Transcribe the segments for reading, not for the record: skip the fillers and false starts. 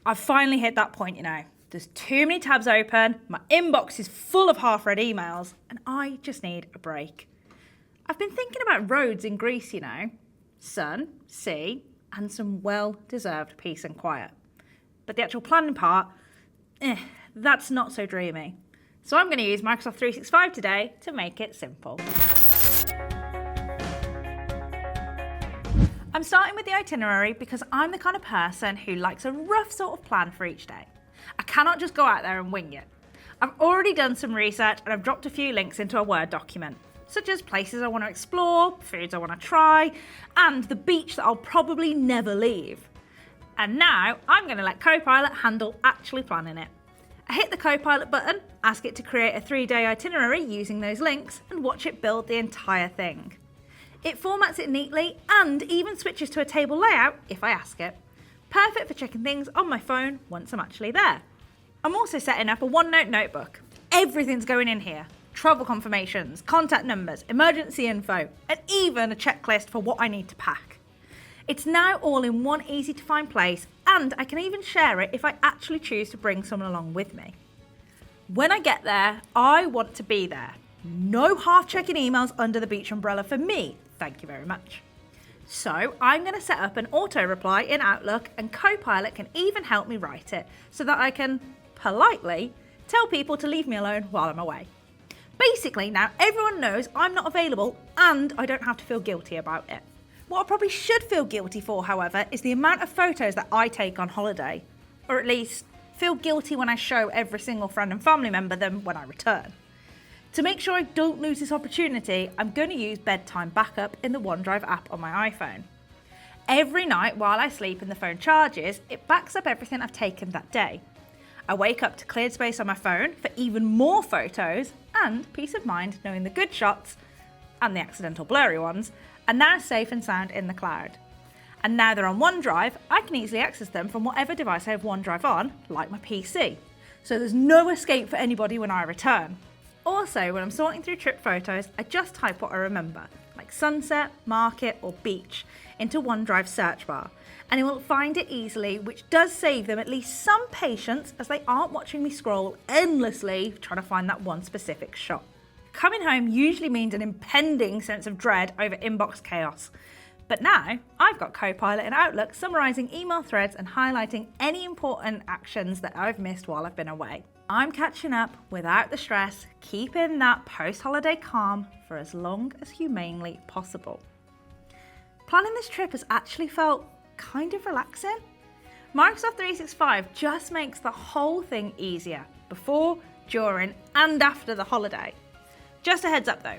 I've finally hit that point, There's too many tabs open, my inbox is full of half-read emails, and I just need a break. I've been thinking about roads in Greece, sun, sea, and some well-deserved peace and quiet. But the actual planning part, that's not so dreamy. So I'm going to use Microsoft 365 today to make it simple. I'm starting with the itinerary because I'm the kind of person who likes a rough sort of plan for each day. I cannot just go out there and wing it. I've already done some research and I've dropped a few links into a Word document, such as places I want to explore, foods I want to try, and the beach that I'll probably never leave. And now I'm going to let Copilot handle actually planning it. I hit the Copilot button, ask it to create a 3-day itinerary using those links, and watch it build the entire thing. It formats it neatly and even switches to a table layout if I ask it. Perfect for checking things on my phone once I'm actually there. I'm also setting up a OneNote notebook. Everything's going in here. Travel confirmations, contact numbers, emergency info, and even a checklist for what I need to pack. It's now all in one easy to find place, and I can even share it if I actually choose to bring someone along with me. When I get there, I want to be there. No half-checking emails under the beach umbrella for me, thank you very much. So I'm going to set up an auto-reply in Outlook, and Copilot can even help me write it so that I can, politely, tell people to leave me alone while I'm away. Basically, now everyone knows I'm not available and I don't have to feel guilty about it. What I probably should feel guilty for, however, is the amount of photos that I take on holiday. Or at least, feel guilty when I show every single friend and family member them when I return. To make sure I don't lose this opportunity, I'm going to use bedtime backup in the OneDrive app on my iPhone. Every night while I sleep and the phone charges, it backs up everything I've taken that day. I wake up to cleared space on my phone for even more photos and peace of mind knowing the good shots and the accidental blurry ones are now safe and sound in the cloud. And now they're on OneDrive, I can easily access them from whatever device I have OneDrive on, like my PC. So there's no escape for anybody when I return. Also, when I'm sorting through trip photos, I just type what I remember, like sunset, market, or beach, into OneDrive search bar, and it will find it easily, which does save them at least some patience as they aren't watching me scroll endlessly trying to find that one specific shot. Coming home usually means an impending sense of dread over inbox chaos. But now, I've got Copilot in Outlook summarising email threads and highlighting any important actions that I've missed while I've been away. I'm catching up without the stress, keeping that post-holiday calm for as long as humanely possible. Planning this trip has actually felt kind of relaxing. Microsoft 365 just makes the whole thing easier before, during, and after the holiday. Just a heads up though,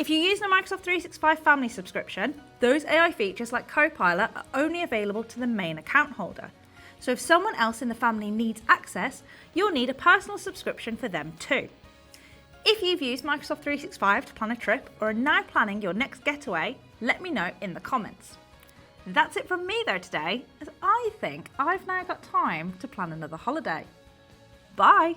if you use the Microsoft 365 family subscription, those AI features like Copilot are only available to the main account holder. So if someone else in the family needs access, you'll need a personal subscription for them too. If you've used Microsoft 365 to plan a trip or are now planning your next getaway, let me know in the comments. That's it from me though today, as I think I've now got time to plan another holiday. Bye!